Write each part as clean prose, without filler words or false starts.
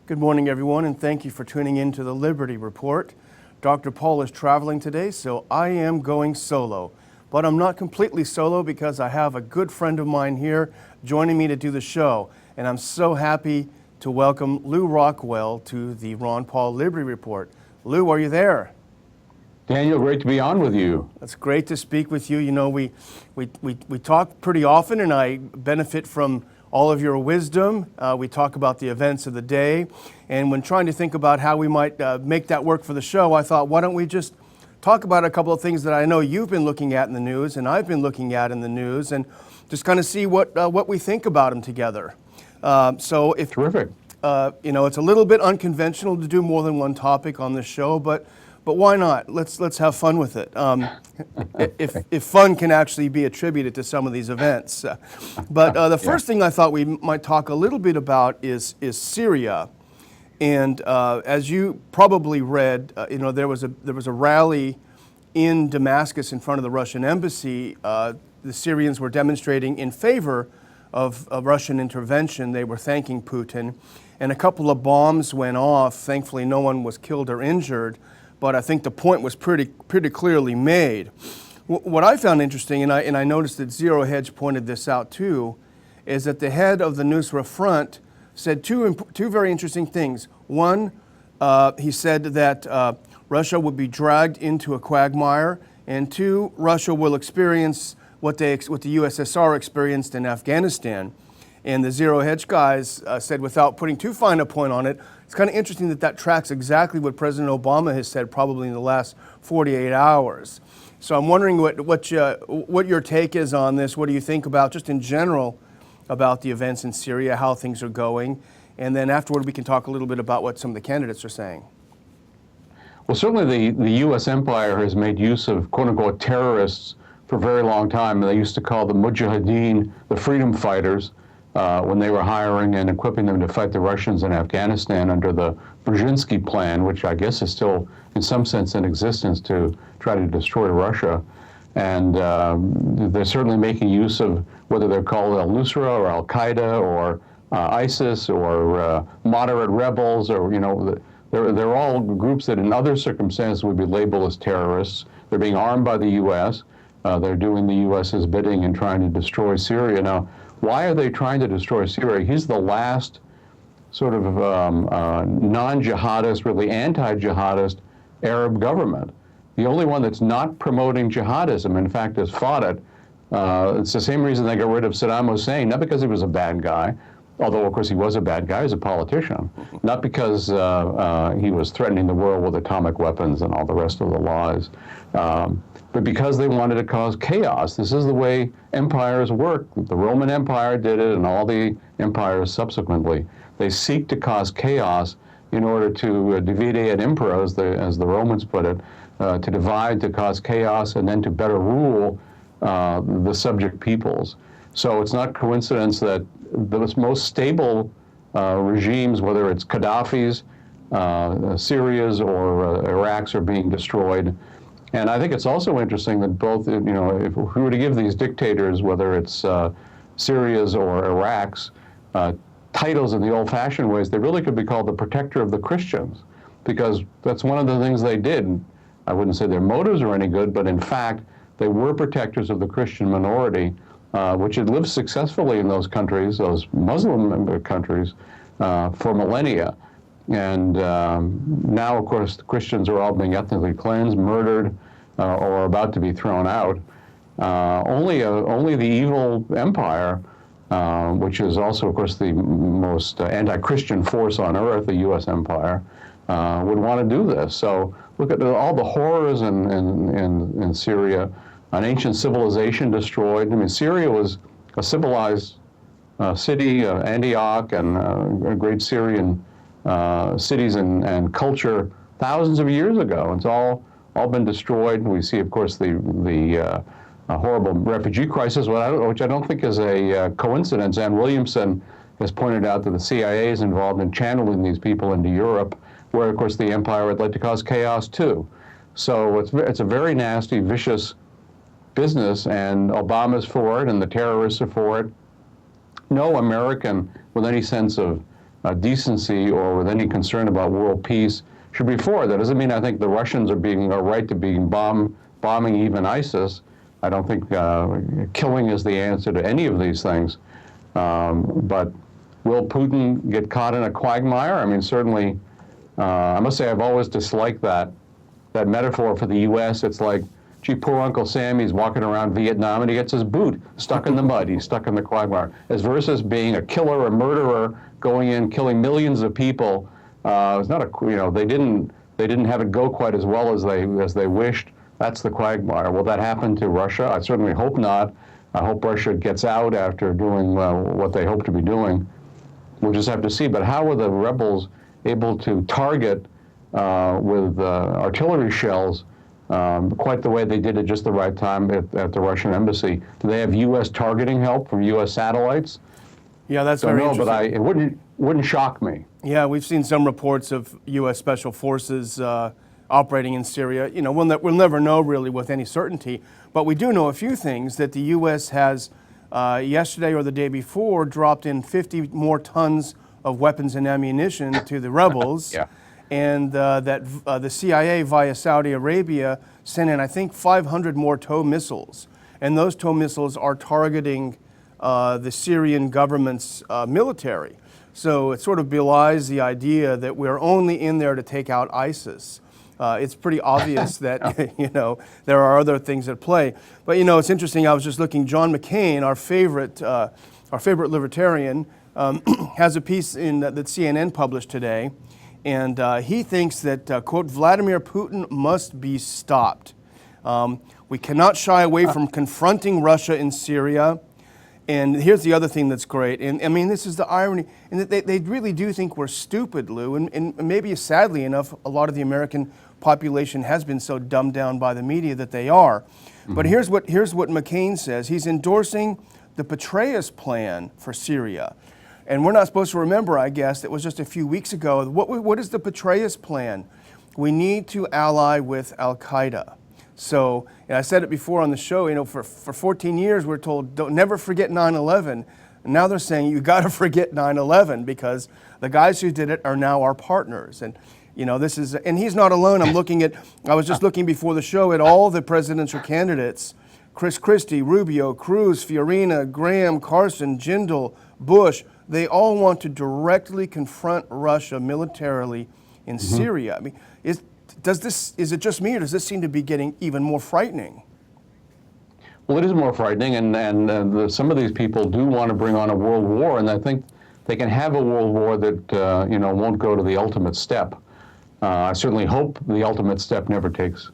Good morning, everyone, and thank you for tuning in to the Liberty Report. Dr. Paul is traveling today, so I am going solo. But I'm not completely solo because I have a good friend of mine here joining me to do the show. And I'm so happy to welcome Lew Rockwell to the Ron Paul Liberty Report. Lew, are you there? Daniel, great to be on with you. It's great to speak with you. You know, we talk pretty often, and I benefit from all of your wisdom. We talk about the events of the day. And when trying to think about how we might make that work for the show, I thought, why don't we just talk about a couple of things that I know you've been looking at in the news and I've been looking at in the news, and just kind of see what we think about them together. Terrific. You know, it's a little bit unconventional to do more than one topic on this show, but why not? Let's have fun with it. If fun can actually be attributed to some of these events. But the first thing I thought we might talk a little bit about is Syria. And as you probably read, you know, there was a rally in Damascus in front of the Russian embassy. The Syrians were demonstrating in favor of Russian intervention. They were thanking Putin, and a couple of bombs went off. Thankfully, no one was killed or injured, but I think the point was pretty clearly made. What I found interesting, and I noticed that Zero Hedge pointed this out too, is that the head of the Nusra Front said two very interesting things. One, he said that Russia would be dragged into a quagmire, and two, Russia will experience what the USSR experienced in Afghanistan. And the Zero Hedge guys said, without putting too fine a point on it, it's kind of interesting that tracks exactly what President Obama has said probably in the last 48 hours. So I'm wondering what your take is on this. What do you think about, just in general, about the events in Syria, how things are going? And then afterward, we can talk a little bit about what some of the candidates are saying. Well, certainly the U.S. empire has made use of quote-unquote terrorists for a very long time. They used to call the Mujahideen the freedom fighters when they were hiring and equipping them to fight the Russians in Afghanistan under the Brzezinski plan, which I guess is still in some sense in existence to try to destroy Russia. And they're certainly making use of whether they're called al-Nusra or al-Qaeda or ISIS or moderate rebels, or, you know, they're all groups that in other circumstances would be labeled as terrorists. They're being armed by the U.S. They're doing the U.S.'s bidding and trying to destroy Syria. Now, why are they trying to destroy Syria? He's the last sort of non-jihadist, really anti-jihadist Arab government. The only one that's not promoting jihadism, in fact, has fought it. It's the same reason they got rid of Saddam Hussein, not because he was a bad guy, although, of course, he was a bad guy, he was a politician, not because he was threatening the world with atomic weapons and all the rest of the lies, but because they wanted to cause chaos. This is the way empires work. The Roman Empire did it, and all the empires subsequently. They seek to cause chaos in order to divide et impera, as the Romans put it, to divide, to cause chaos, and then to better rule the subject peoples. So it's not coincidence that the most stable regimes, whether it's Gaddafi's, Syria's, or Iraq's, are being destroyed. And I think it's also interesting that both, you know, if we were to give these dictators, whether it's Syria's or Iraq's, titles in the old-fashioned ways, they really could be called the protector of the Christians, because that's one of the things they did. I wouldn't say their motives are any good, but in fact, they were protectors of the Christian minority, which had lived successfully in those countries, those Muslim countries, for millennia. And now, of course, the Christians are all being ethnically cleansed, murdered, or about to be thrown out. Only the evil empire, which is also, of course, the most anti-Christian force on earth, the U.S. empire, would want to do this. So look at all the horrors in Syria, an ancient civilization destroyed. I mean, Syria was a civilized city, Antioch, and great Syrian cities and culture thousands of years ago. It's all been destroyed. We see, of course, the horrible refugee crisis, which I don't think is a coincidence. Ann Williamson has pointed out that the CIA is involved in channeling these people into Europe, where, of course, the empire would like to cause chaos too. So it's a very nasty, vicious business, and Obama's for it, and the terrorists are for it. No American with any sense of decency or with any concern about world peace should be for it. That doesn't mean I think the Russians are right to be bombing even ISIS. I don't think killing is the answer to any of these things. But will Putin get caught in a quagmire? I mean, certainly, I must say I've always disliked that metaphor for the U.S. It's like, gee, poor Uncle Sam, he's walking around Vietnam and he gets his boot stuck in the mud. He's stuck in the quagmire. As versus being a killer, a murderer, going in, killing millions of people. It's not they didn't have it go quite as well as they wished. That's the quagmire. Will that happen to Russia? I certainly hope not. I hope Russia gets out after doing what they hope to be doing. We'll just have to see. But how were the rebels able to target with artillery shells quite the way they did at just the right time at the Russian embassy? Do they have U.S. targeting help from U.S. satellites? Yeah, that's very interesting. But it wouldn't shock me. Yeah, we've seen some reports of U.S. Special Forces operating in Syria. You know, we'll never know really with any certainty, but we do know a few things, that the U.S. has yesterday or the day before dropped in 50 more tons of weapons and ammunition to the rebels. Yeah. And that the CIA via Saudi Arabia sent in, I think, 500 more TOW missiles. And those TOW missiles are targeting the Syrian government's military. So it sort of belies the idea that we're only in there to take out ISIS. It's pretty obvious that, there are other things at play. But, it's interesting. I was just looking, John McCain, our favorite libertarian, has a piece that CNN published today. And he thinks that, quote, Vladimir Putin must be stopped. We cannot shy away from confronting Russia in Syria. And here's the other thing that's great. And I mean, this is the irony. And they really do think we're stupid, Lou. And maybe sadly enough, a lot of the American population has been so dumbed down by the media that they are. Mm-hmm. But here's what McCain says. He's endorsing the Petraeus plan for Syria. And we're not supposed to remember, I guess, that was just a few weeks ago. What is the Petraeus plan? We need to ally with Al-Qaeda. So, and I said it before on the show, for 14 years we're told, don't never forget 9/11. And now they're saying you got to forget 9/11 because the guys who did it are now our partners. And, this is, and he's not alone. I was just looking before the show at all the presidential candidates: Chris Christie, Rubio, Cruz, Fiorina, Graham, Carson, Jindal, Bush. They all want to directly confront Russia militarily in Syria. I mean, is it just me, or does this seem to be getting even more frightening? Well, it is more frightening, and some of these people do want to bring on a world war, and I think they can have a world war that won't go to the ultimate step. I certainly hope the ultimate step never takes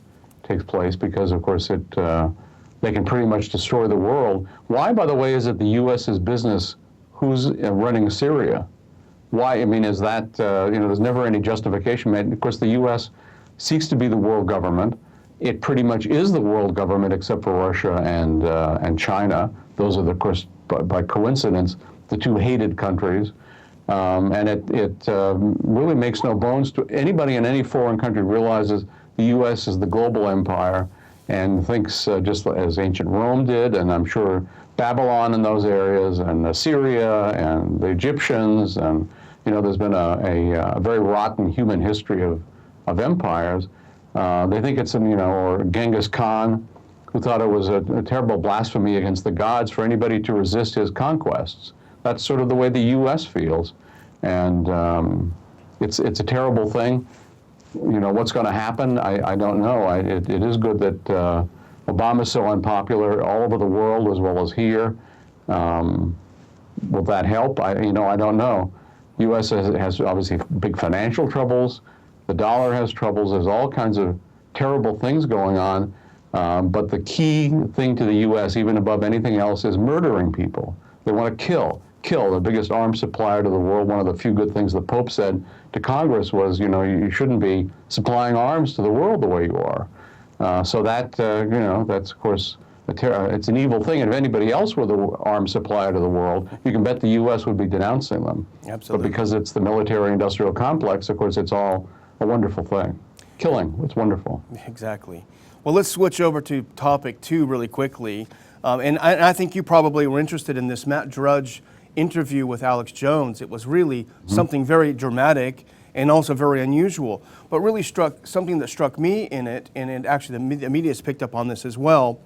place, because of course they can pretty much destroy the world. Why, by the way, is it the U.S.'s business who's running Syria? Why? I mean, is that there's never any justification made. Of course, the U.S. seeks to be the world government. It pretty much is the world government, except for Russia and China. Those are, of course, by coincidence, the two hated countries. And it really makes no bones to anybody in any foreign country realizes the U.S. is the global empire and thinks just as ancient Rome did, and I'm sure Babylon in those areas, and Syria and the Egyptians, and there's been a very rotten human history of empires. They think it's or Genghis Khan, who thought it was a terrible blasphemy against the gods for anybody to resist his conquests. That's sort of the way the U.S. feels, and it's a terrible thing. What's going to happen? I don't know. It is good that Obama's so unpopular all over the world as well as here. Will that help? I don't know. U.S. has obviously big financial troubles. The dollar has troubles. There's all kinds of terrible things going on. But the key thing to the U.S., even above anything else, is murdering people. They want to kill. The biggest arms supplier to the world. One of the few good things the Pope said to Congress was, you shouldn't be supplying arms to the world the way you are. So that, that's, of course, it's an evil thing. And if anybody else were the arms supplier to the world, you can bet the U.S. would be denouncing them. Absolutely. But because it's the military-industrial complex, of course, it's all a wonderful thing. Killing, it's wonderful. Exactly. Well, let's switch over to topic 2 really quickly. And I think you probably were interested in this. Matt Drudge interview with Alex Jones. It was really something very dramatic and also very unusual. But really something that struck me in it, and actually the media has picked up on this as well,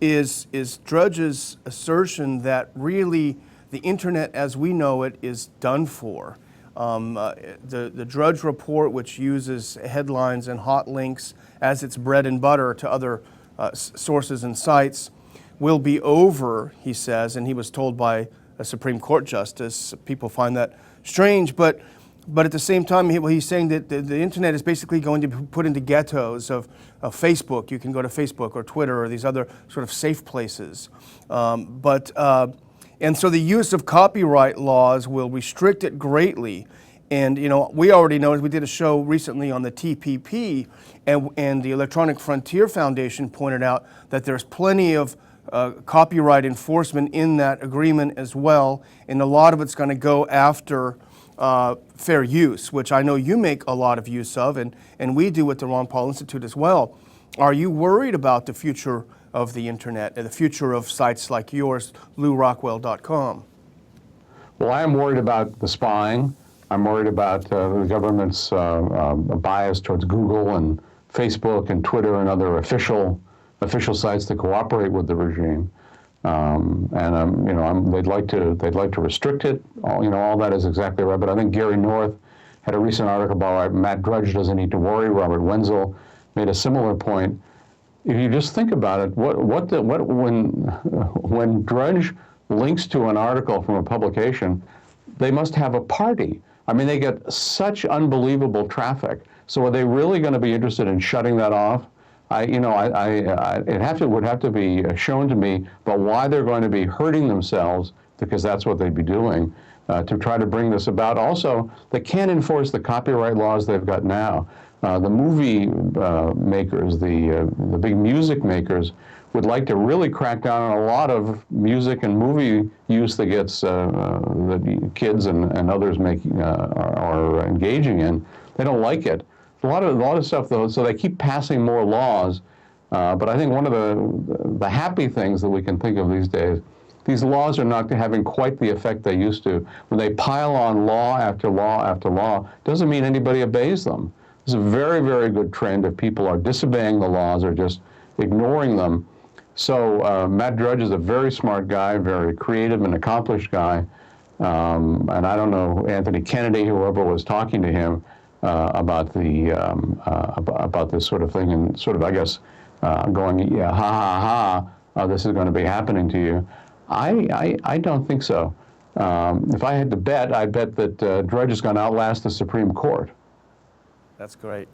is Drudge's assertion that really the internet as we know it is done for. The Drudge Report, which uses headlines and hot links as its bread and butter to other sources and sites, will be over, he says, and he was told by a Supreme Court justice. People find that strange, but at the same time, he's saying that the internet is basically going to be put into ghettos of Facebook. You can go to Facebook or Twitter or these other sort of safe places. And so the use of copyright laws will restrict it greatly. And we already know, we did a show recently on the TPP, and the Electronic Frontier Foundation pointed out that there's plenty of copyright enforcement in that agreement as well, and a lot of it's going to go after fair use, which I know you make a lot of use of, and we do at the Ron Paul Institute as well. Are you worried about the future of the internet and the future of sites like yours, LewRockwell.com? Well, I am worried about the spying. I'm worried about the government's bias towards Google and Facebook and Twitter and other official sites that cooperate with the regime. They'd like to restrict it. All that is exactly right. But I think Gary North had a recent article about Matt Drudge doesn't need to worry. Robert Wenzel made a similar point. If you just think about it, when Drudge links to an article from a publication, they must have a party. I mean, they get such unbelievable traffic. So are they really going to be interested in shutting that off? It would have to be shown to me about why they're going to be hurting themselves, because that's what they'd be doing, to try to bring this about. Also, they can't enforce the copyright laws they've got now. The movie makers, the big music makers, would like to really crack down on a lot of music and movie use that gets that kids and others are engaging in. They don't like it. A lot of stuff, though, so they keep passing more laws. But I think one of the happy things that we can think of these days, these laws are not having quite the effect they used to. When they pile on law after law after law, doesn't mean anybody obeys them. There's a very, very good trend if people are disobeying the laws or just ignoring them. So Matt Drudge is a very smart guy, very creative and accomplished guy. And I don't know, Anthony Kennedy, whoever was talking to him about this sort of thing, and sort of, I guess, going, yeah, this is going to be happening to you. I don't think so. If I had to bet, I'd bet that Drudge is going to outlast the Supreme Court. That's great.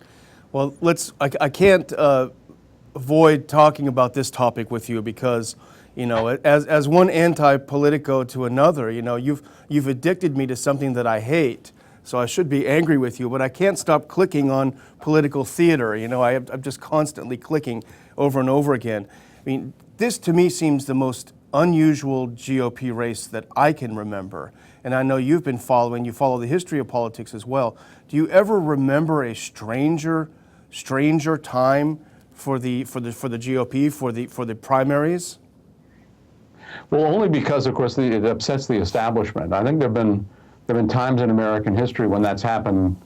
Well, I can't avoid talking about this topic with you because, as one anti-politico to another, you've addicted me to something that I hate. So I should be angry with you, but I can't stop clicking on political theater. I'm just constantly clicking over and over again. I mean, this to me seems the most unusual GOP race that I can remember. And I know you've been following, you follow the history of politics as well. Do you ever remember a stranger time for the GOP, for the primaries? Well, only because, of course, it upsets the establishment. I think there have been times in American history when that's happened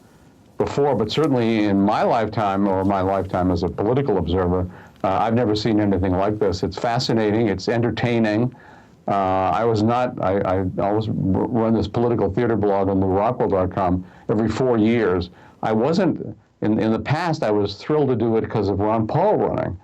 before, but certainly in my lifetime, or my lifetime as a political observer, I've never seen anything like this. It's fascinating. It's entertaining. I always run this political theater blog on LewRockwell.com every 4 years. I wasn't, in the past, I was thrilled to do it because of Ron Paul running.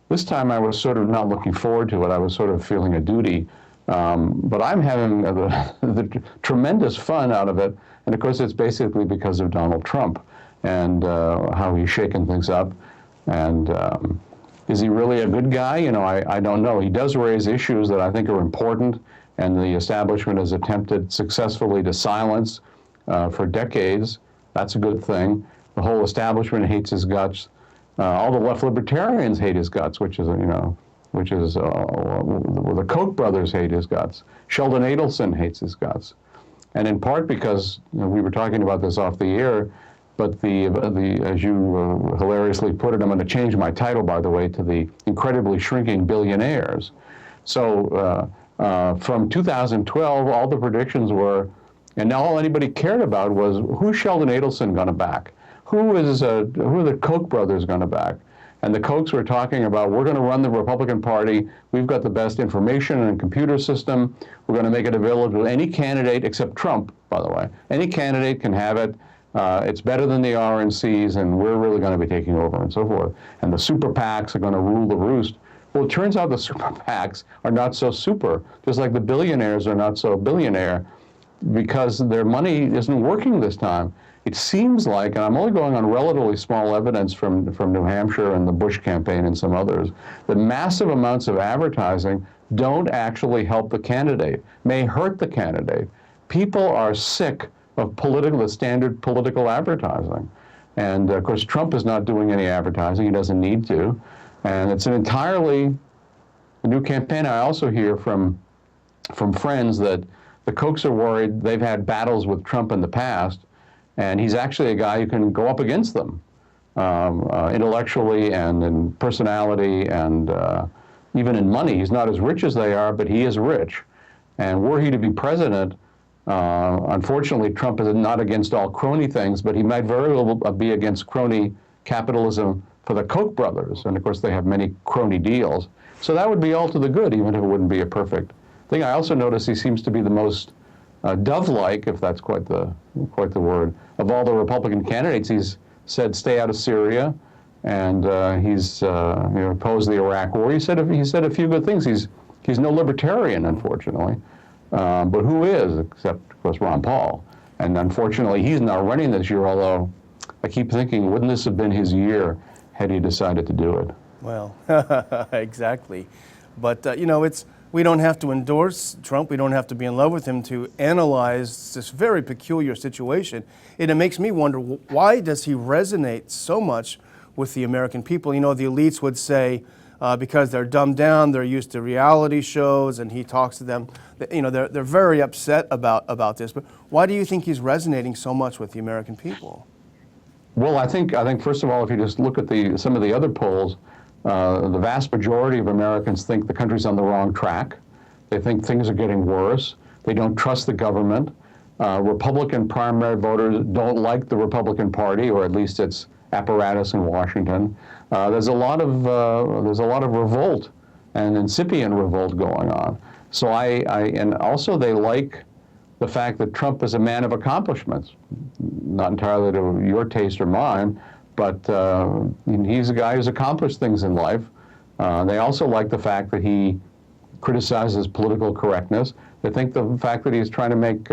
This time I was sort of not looking forward to it. I was sort of feeling a duty. But I'm having the tremendous fun out of it. And of course, it's basically because of Donald Trump and how he's shaken things up. And is he really a good guy? I don't know. He does raise issues that I think are important, and the establishment has attempted successfully to silence for decades. That's a good thing. The whole establishment hates his guts. All the left libertarians hate his guts, which is the Koch brothers hate his guts. Sheldon Adelson hates his guts. And in part because, we were talking about this off the air, but as you hilariously put it, I'm going to change my title, by the way, to the incredibly shrinking billionaires. So From 2012, all the predictions were, and all anybody cared about was, who's Sheldon Adelson going to back? Who are the Koch brothers going to back? And the Kochs were talking about, we're going to run the Republican Party. We've got the best information and computer system. We're going to make it available to any candidate, except Trump, by the way. Any candidate can have it. It's better than the RNCs, and we're really going to be taking over, and so forth. And the super PACs are going to rule the roost. Well, it turns out the super PACs are not so super, just like the billionaires are not so billionaire, because their money isn't working this time. It seems like, and I'm only going on relatively small evidence from New Hampshire and the Bush campaign and some others, that massive amounts of advertising don't actually help the candidate, may hurt the candidate. People are sick of the standard political advertising. And of course, Trump is not doing any advertising. He doesn't need to. And it's an entirely new campaign. I also hear from friends that the Kochs are worried. They've had battles with Trump in the past, and he's actually a guy who can go up against them intellectually and in personality and even in money. He's not as rich as they are, but he is rich. And were he to be president, unfortunately, Trump is not against all crony things, but he might very well be against crony capitalism for the Koch brothers. And of course, they have many crony deals. So that would be all to the good, even if it wouldn't be a perfect thing. I also notice he seems to be the most dove-like, if that's quite the word, of all the Republican candidates. He's said, stay out of Syria, and he's opposed the Iraq War. He said a few good things. He's no libertarian, unfortunately, but who is, except of course Ron Paul. And unfortunately, he's not running this year. Although I keep thinking, wouldn't this have been his year had he decided to do it? Well, exactly. But we don't have to endorse Trump. We don't have to be in love with him to analyze this very peculiar situation. And it makes me wonder, why does he resonate so much with the American people? The elites would say, because they're dumbed down, they're used to reality shows, and he talks to them. They're very upset about this. But why do you think he's resonating so much with the American people? Well, I think first of all, if you just look at some of the other polls, the vast majority of Americans think the country's on the wrong track. They think things are getting worse. They don't trust the government. Republican primary voters don't like the Republican Party, or at least its apparatus in Washington. There's a lot of revolt and incipient revolt going on. So and also they like the fact that Trump is a man of accomplishments, not entirely to your taste or mine, but he's a guy who's accomplished things in life. They also like the fact that he criticizes political correctness. They think the fact that he's trying to make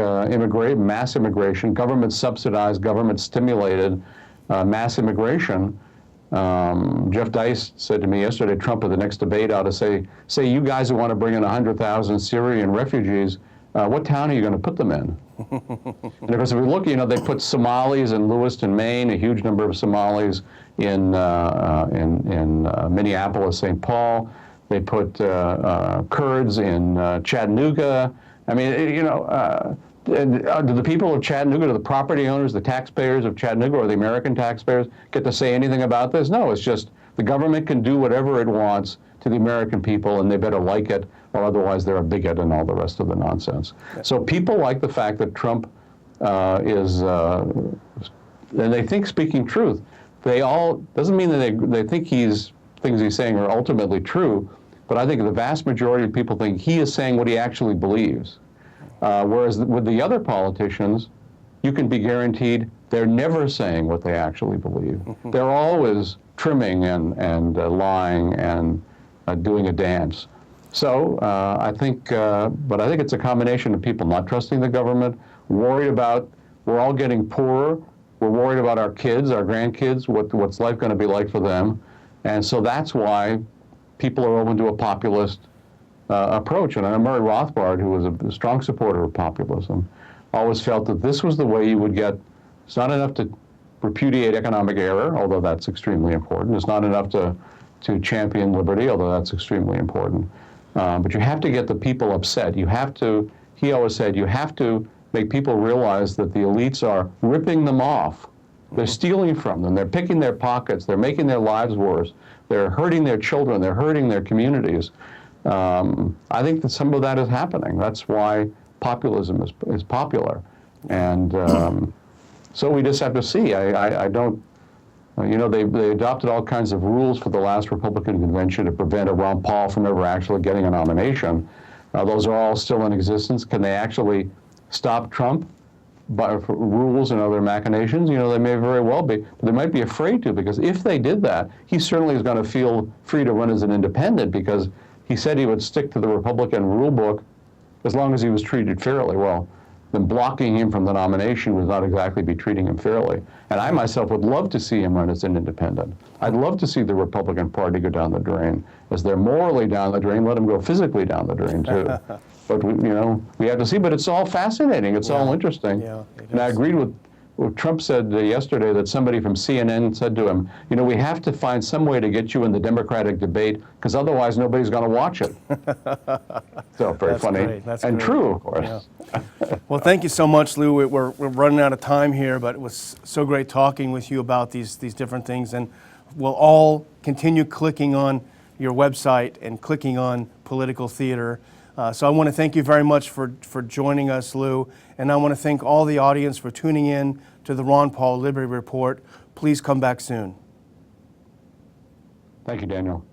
mass immigration, government-subsidized, government-stimulated mass immigration. Jeff Dice said to me yesterday, Trump at the next debate ought to say you guys who want to bring in 100,000 Syrian refugees, what town are you going to put them in? And of course, if we look, they put Somalis in Lewiston, Maine, a huge number of Somalis in Minneapolis, St. Paul. They put Kurds in Chattanooga. I mean, do the people of Chattanooga, do the property owners, the taxpayers of Chattanooga, or the American taxpayers get to say anything about this? No, it's just the government can do whatever it wants to the American people, and they better like it, or otherwise they're a bigot and all the rest of the nonsense. Yeah. So people like the fact that Trump is, and they think speaking truth. Doesn't mean that they think things he's saying are ultimately true, but I think the vast majority of people think he is saying what he actually believes. Whereas with the other politicians, you can be guaranteed they're never saying what they actually believe. They're always trimming and lying and doing a dance. So I think it's a combination of people not trusting the government, worried about, we're all getting poorer, we're worried about our kids, our grandkids, what's life going to be like for them. And so that's why people are open to a populist approach. And I know Murray Rothbard, who was a strong supporter of populism, always felt that this was the way you would get, it's not enough to repudiate economic error, although that's extremely important. It's not enough to champion liberty, although that's extremely important. But you have to get the people upset. He always said, you have to make people realize that the elites are ripping them off. They're stealing from them. They're picking their pockets. They're making their lives worse. They're hurting their children. They're hurting their communities. I think that some of that is happening. That's why populism is popular. And so we just have to see. I don't, you know, they adopted all kinds of rules for the last Republican convention to prevent Ron Paul from ever actually getting a nomination. Those are all still in existence. Can they actually stop Trump by rules and other machinations? You know, they may very well be, but they might be afraid to, because if they did that, he certainly is going to feel free to run as an independent, because he said he would stick to the Republican rule book as long as he was treated fairly. Well, then blocking him from the nomination would not exactly be treating him fairly. And I myself would love to see him run as an independent. I'd love to see the Republican Party go down the drain. As they're morally down the drain, let them go physically down the drain too. But you know, we have to see. But it's all fascinating. It's all interesting. Yeah, and I agreed with what Trump said yesterday, that somebody from CNN said to him, you know, we have to find some way to get you in the Democratic debate, because otherwise nobody's going to watch it. So very funny. Great. That's and great. true, of course. Yeah. Well, thank you so much, Lew. We're running out of time here, but it was so great talking with you about these different things. And we'll all continue clicking on your website and clicking on Political Theater. So I want to thank you very much for joining us, Lew. And I want to thank all the audience for tuning in to the Ron Paul Liberty Report. Please come back soon. Thank you, Daniel.